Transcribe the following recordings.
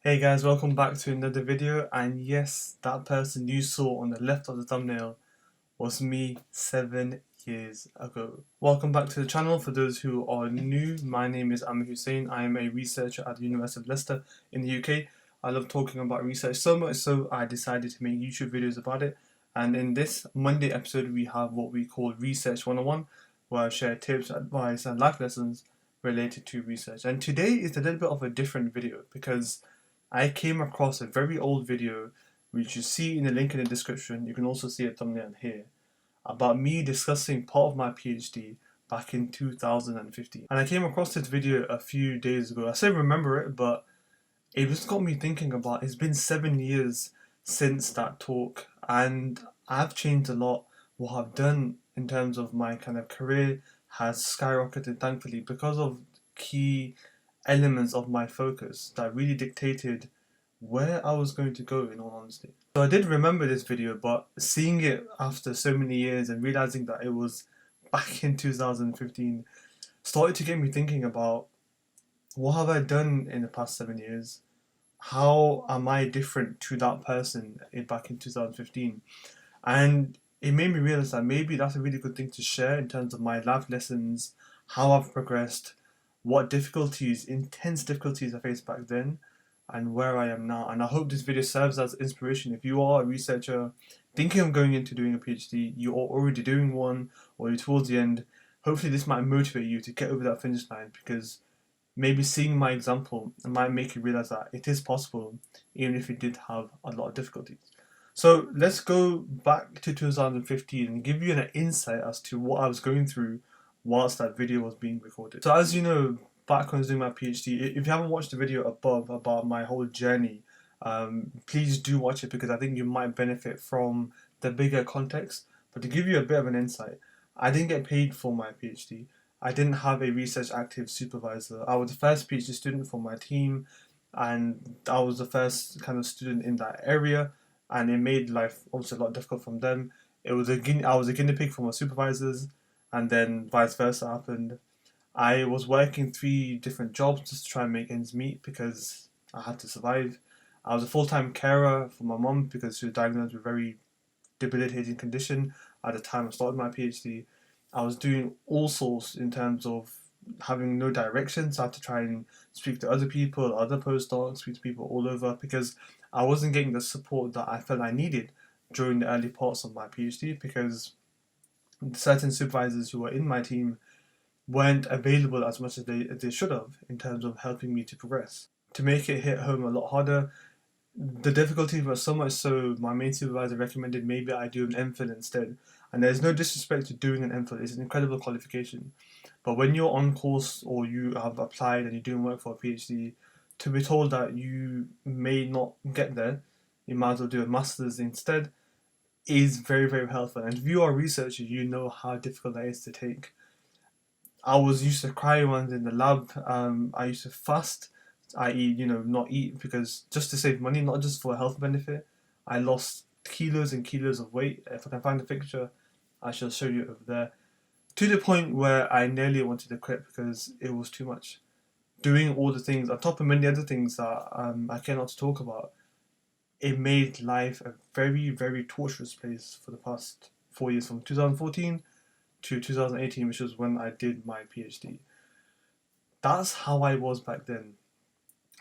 Hey guys, welcome back to another video, and yes, that person you saw on the left of the thumbnail was me 7 years ago. Welcome back to the channel. For those who are new, my name is Aamir Hussain. I am a researcher at the University of Leicester in the UK. I love talking about research so much so I decided to make YouTube videos about it, and in this Monday episode we have what we call Research 101, where I share tips, advice and life lessons related to research. And today is a little bit of a different video because I came across a very old video which you see in the link in the description. You can also see a thumbnail here about me discussing part of my PhD back in 2015. And I came across this video a few days ago. I still remember it, but it just got me thinking about it's been 7 years since that talk, and I've changed a lot. What I've done in terms of my kind of career has skyrocketed, thankfully, because of key elements of my focus that really dictated where I was going to go, in all honesty. So I did remember this video, but seeing it after so many years and realizing that it was back in 2015 started to get me thinking about what have I done in the past 7 years? How am I different to that person back in 2015? And it made me realize that maybe that's a really good thing to share in terms of my life lessons, how I've progressed, what difficulties, intense difficulties I faced back then, and where I am now. And I hope this video serves as inspiration. If you are a researcher thinking of going into doing a PhD, you are already doing one, or you're towards the end, hopefully this might motivate you to get over that finish line, because maybe seeing my example might make you realize that it is possible, even if you did have a lot of difficulties. So let's go back to 2015 and give you an insight as to what I was going through whilst that video was being recorded. So as you know, back when I was doing my PhD, if you haven't watched the video above about my whole journey, please do watch it, because I think you might benefit from the bigger context. But to give you a bit of an insight, I didn't get paid for my PhD. I didn't have a research active supervisor. I was the first PhD student for my team, and I was the first kind of student in that area, and it made life obviously a lot difficult from them. I was a guinea pig for my supervisors, and then vice versa happened. I was working 3 different jobs just to try and make ends meet because I had to survive. I was a full-time carer for my mum because she was diagnosed with a very debilitating condition at the time I started my PhD. I was doing all sorts in terms of having no direction, so I had to try and speak to other people, other postdocs, speak to people all over, because I wasn't getting the support that I felt I needed during the early parts of my PhD, because certain supervisors who were in my team weren't available as much as they should have in terms of helping me to progress. To make it hit home a lot harder, the difficulty was so much so my main supervisor recommended maybe I do an MPhil instead. And there's no disrespect to doing an MPhil, it's an incredible qualification. But when you're on course or you have applied and you're doing work for a PhD, to be told that you may not get there, you might as well do a master's instead, is very, very helpful. And if you are a researcher, you know how difficult that is to take. I was used to crying when I was in the lab. I used to fast, i.e., not eat, because just to save money, not just for a health benefit. I lost kilos and kilos of weight. If I can find a picture, I shall show you over there. To the point where I nearly wanted to quit because it was too much. Doing all the things, on top of many other things that I care not to talk about, it made life a very, very torturous place for the past 4 years, from 2014 to 2018, which was when I did my PhD. That's how I was back then.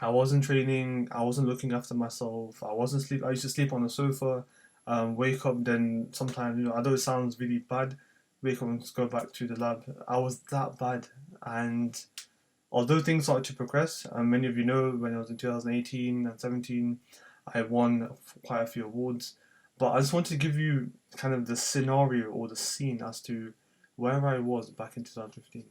I wasn't training, I wasn't looking after myself, I used to sleep on the sofa, wake up, then sometimes, although it sounds really bad, wake up and just go back to the lab. I was that bad. And although things started to progress, and many of you know when I was in 2018 and 17, I won quite a few awards. But I just wanted to give you kind of the scenario or the scene as to where I was back in 2015.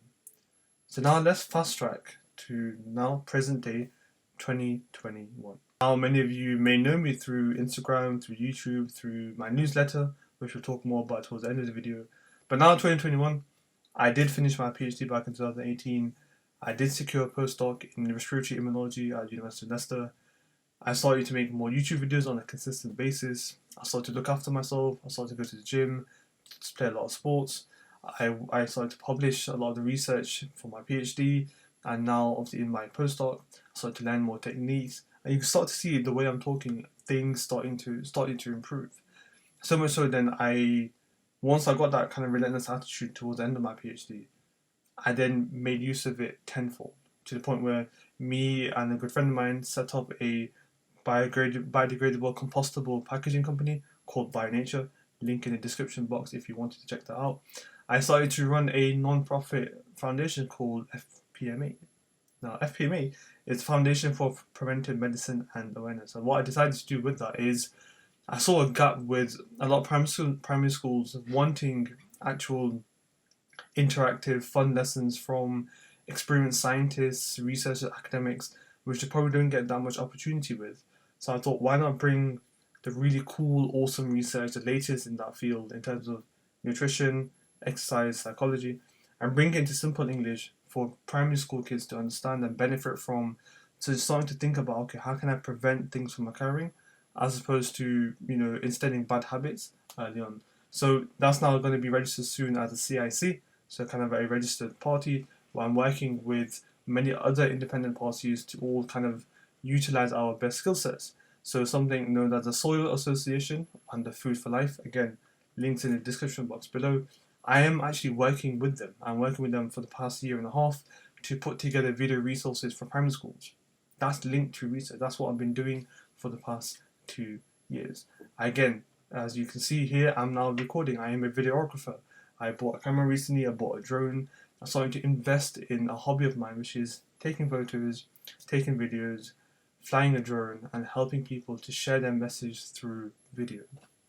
So now let's fast track to now present day 2021. Now many of you may know me through Instagram, through YouTube, through my newsletter, which we'll talk more about towards the end of the video. But now 2021, I did finish my PhD back in 2018. I did secure a postdoc in respiratory immunology at the University of Leicester. I started to make more YouTube videos on a consistent basis. I started to look after myself. I started to go to the gym, to play a lot of sports. I started to publish a lot of the research for my PhD, and now obviously in my postdoc, I started to learn more techniques And you can start to see the way I'm talking, things starting to improve. So much so then once I got that kind of relentless attitude towards the end of my PhD, I then made use of it tenfold to the point where me and a good friend of mine set up a biodegradable compostable packaging company called BioNature. Link in the description box if you wanted to check that out. I started to run a non-profit foundation called FPMA. Now, FPMA is Foundation for Preventive Medicine and Awareness. And what I decided to do with that is I saw a gap with a lot of primary schools wanting actual interactive, fun lessons from experienced scientists, researchers, academics, which they probably don't get that much opportunity with. So I thought, why not bring the really cool, awesome research, the latest in that field in terms of nutrition, exercise, psychology, and bring it into simple English for primary school kids to understand and benefit from. So starting to think about, okay, how can I prevent things from occurring, as opposed to instilling bad habits early on. So that's now going to be registered soon as a CIC, so kind of a registered party where I'm working with many other independent parties to all kind of utilize our best skill sets. So something known as the Soil Association under Food for Life, again, links in the description box below. I am actually working with them. I'm working with them for the past year and a half to put together video resources for primary schools. That's linked to research. That's what I've been doing for the past 2 years. Again, as you can see here, I'm now recording. I am a videographer. I bought a camera recently, I bought a drone. I'm starting to invest in a hobby of mine, which is taking photos, taking videos, flying a drone, and helping people to share their message through video.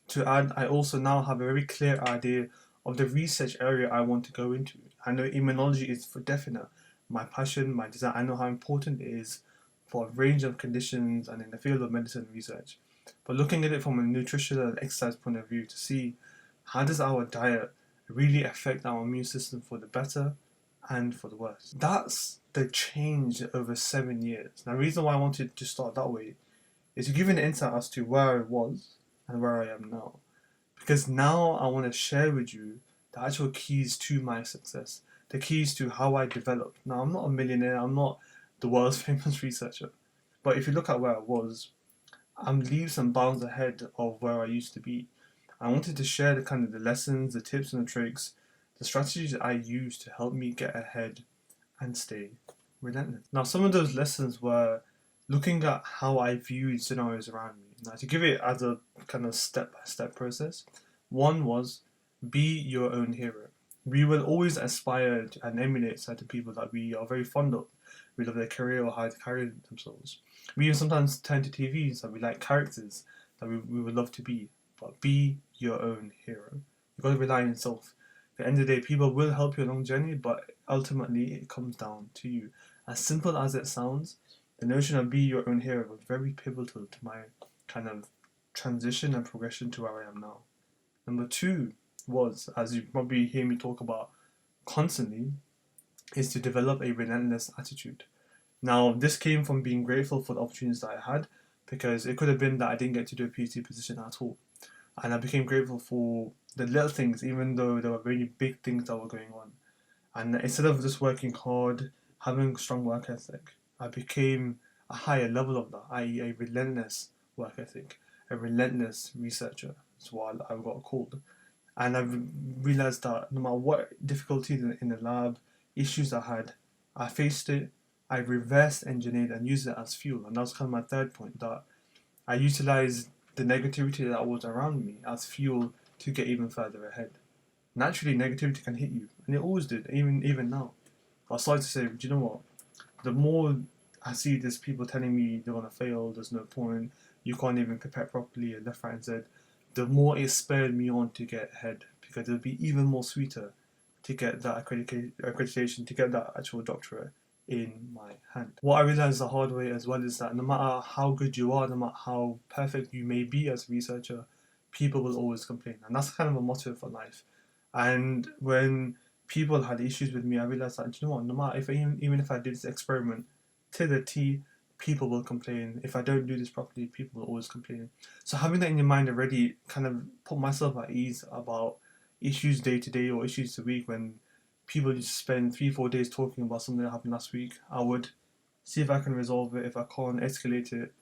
To add, I also now have a very clear idea of the research area I want to go into. I know immunology is for definite my passion, my desire. I know how important it is for a range of conditions and in the field of medicine research. But looking at it from a nutritional and exercise point of view to see how does our diet really affect our immune system for the better and for the worse. That's the change over 7 years. Now, the reason why I wanted to start that way is to give an insight as to where I was and where I am now. Because now I want to share with you the actual keys to my success, the keys to how I developed. Now, I'm not a millionaire, I'm not the world's famous researcher. But if you look at where I was, I'm leaps and bounds ahead of where I used to be. I wanted to share the kind of the lessons, the tips and the tricks, the strategies that I use to help me get ahead and stay relentless. Now, some of those lessons were looking at how I viewed scenarios around me. Now, to give it as a kind of step-by-step process, one was be your own hero. We will always aspire to and emulate certain people that we are very fond of. We love their career or how they carry themselves. We even sometimes turn to TVs that we like characters that we would love to be. But be your own hero. You've got to rely on yourself. At the end of the day, people will help you along the journey, but ultimately it comes down to you. As simple as it sounds, the notion of be your own hero was very pivotal to my kind of transition and progression to where I am now. Number two was, as you probably hear me talk about constantly, is to develop a relentless attitude. Now, this came from being grateful for the opportunities that I had, because it could have been that I didn't get to do a PhD position at all. And I became grateful for the little things, even though there were very big things that were going on. And instead of just working hard, having a strong work ethic, I became a higher level of that, i.e., a relentless work ethic, a relentless researcher. That's what I got called. And I've realized that no matter what difficulties in the lab, issues I had, I faced it, I reverse engineered and used it as fuel. And that was kind of my third point, that I utilized the negativity that was around me as fuel to get even further ahead. Naturally, negativity can hit you, and it always did, even now. But I started to say, do you know what? The more I see these people telling me they're gonna fail, there's no point, you can't even prepare properly, and left, right, and Z, the more it spurred me on to get ahead, because it'll be even more sweeter to get that accreditation, to get that actual doctorate in my hand. What I realized the hard way as well is that no matter how good you are, no matter how perfect you may be as a researcher, people will always complain. And that's kind of a motto for life. And when people had issues with me, I realized that, you know what, no matter even if I did this experiment to the T, people will complain. If I don't do this properly, people will always complain. So having that in your mind already kind of put myself at ease about issues day to day or issues a week. When people just spend 3-4 days talking about something that happened last week, I would see if I can resolve it. If I can't, escalate it,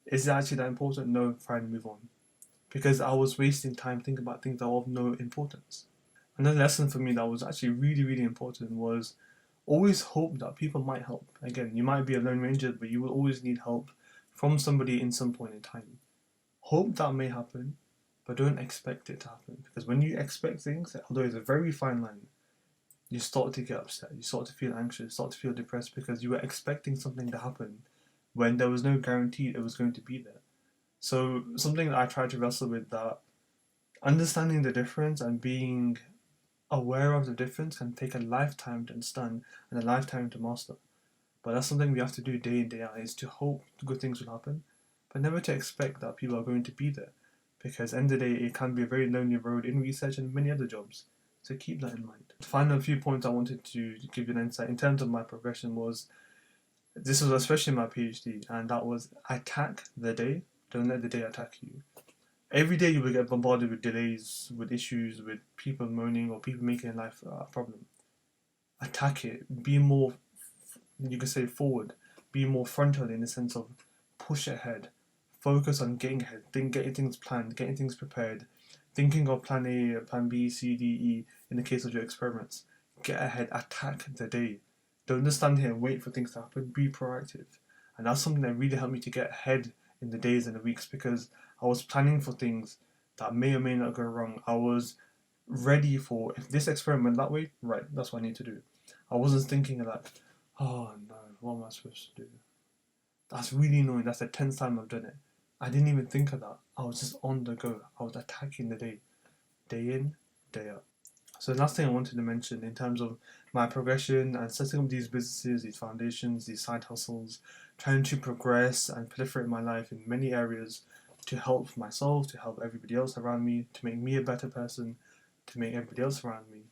Is it actually that important? No, fine, move on. Because I was wasting time thinking about things that were of no importance. Another lesson for me that was actually really, really important was always hope that people might help. Again, you might be a lone ranger, but you will always need help from somebody in some point in time. Hope that may happen, but don't expect it to happen. Because when you expect things, although it's a very fine line, you start to get upset, you start to feel anxious, you start to feel depressed because you were expecting something to happen when there was no guarantee it was going to be there. So something that I try to wrestle with, that understanding the difference and being aware of the difference can take a lifetime to understand and a lifetime to master. But that's something we have to do day in, day out, is to hope good things will happen, but never to expect that people are going to be there. Because end of the day, it can be a very lonely road in research and many other jobs. So keep that in mind. The final few points I wanted to give you an insight in terms of my progression was, this was especially my PhD, and that was attack the day, don't let the day attack you. Every day you will get bombarded with delays, with issues, with people moaning or people making life a problem. Attack it. Be more, you could say, forward. Be more frontal in the sense of push ahead. Focus on getting ahead. Getting things planned, getting things prepared. Thinking of plan A, plan B, C, D, E in the case of your experiments. Get ahead. Attack the day. Don't just stand here and wait for things to happen. Be proactive. And that's something that really helped me to get ahead in the days and the weeks, because I was planning for things that may or may not go wrong. I was ready for, if this experiment went that way, right, that's what I need to do. I wasn't thinking like, oh no, what am I supposed to do? That's really annoying. That's the 10th time I've done it. I didn't even think of that. I was just on the go. I was attacking the day in, day out. So the last thing I wanted to mention in terms of my progression and setting up these businesses, these foundations, these side hustles, trying to progress and proliferate my life in many areas to help myself, to help everybody else around me, to make me a better person, to make everybody else around me,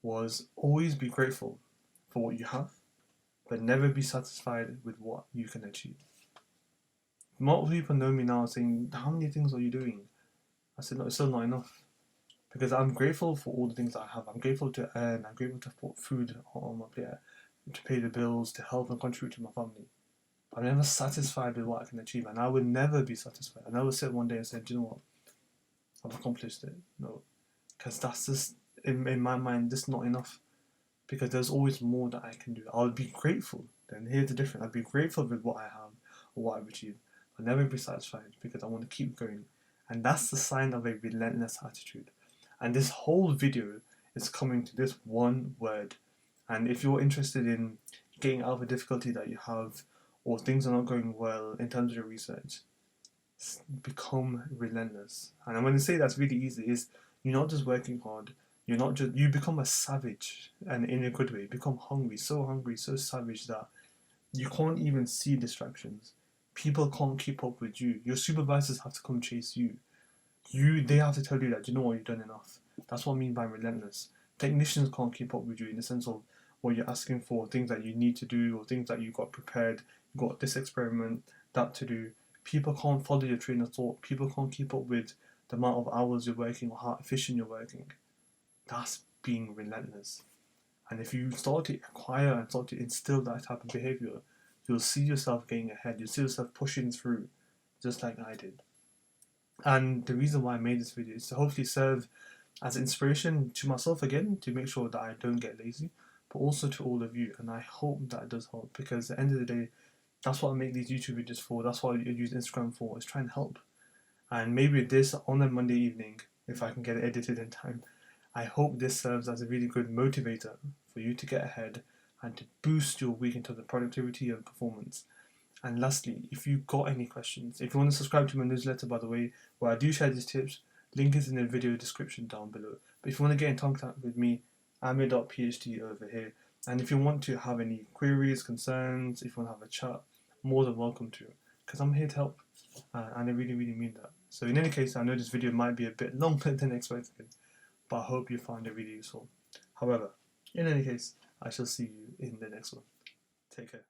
was always be grateful for what you have, but never be satisfied with what you can achieve. Multiple people know me now saying, how many things are you doing? I said, no, it's still not enough. Because I'm grateful for all the things I have. I'm grateful to earn. I'm grateful to put food on my plate, to pay the bills, to help and contribute to my family. I'm never satisfied with what I can achieve, and I will never be satisfied. I never sit one day and say, do you know what? I've accomplished it. No. Because that's just, in my mind, just not enough. Because there's always more that I can do. I'll be grateful. Then here's the difference. I'll be grateful with what I have or what I've achieved. I'll never be satisfied because I want to keep going. And that's the sign of a relentless attitude. And this whole video is coming to this one word. And if you're interested in getting out of a difficulty that you have, or things are not going well in terms of your research, become relentless. And I'm going to say that's really easy, is you're not just working hard, you become a savage, and in a good way. You become hungry, so savage that you can't even see distractions. People can't keep up with you. Your supervisors have to come chase you. They have to tell you that, you know what, you've done enough. That's what I mean by relentless. Technicians can't keep up with you in the sense of what you're asking for, things that you need to do, or things that you got prepared. You got this experiment, that to do. People can't follow your train of thought. People can't keep up with the amount of hours you're working or how efficient you're working. That's being relentless. And if you start to acquire and start to instill that type of behavior, you'll see yourself getting ahead. You'll see yourself pushing through, just like I did. And the reason why I made this video is to hopefully serve as inspiration to myself again, to make sure that I don't get lazy, but also to all of you. And I hope that does help, because at the end of the day, that's what I make these YouTube videos for. That's what I use Instagram for, is try and help. And maybe this on a Monday evening, if I can get it edited in time, I hope this serves as a really good motivator for you to get ahead and to boost your week in terms of productivity and performance. And lastly, if you've got any questions, if you want to subscribe to my newsletter, by the way, where I do share these tips, link is in the video description down below. But if you want to get in contact with me, Aamir.phd over here. And if you want to have any queries, concerns, if you want to have a chat, more than welcome to, because I'm here to help. And I really, really mean that. So in any case, I know this video might be a bit longer than expected, but I hope you find it really useful. However, in any case, I shall see you in the next one. Take care.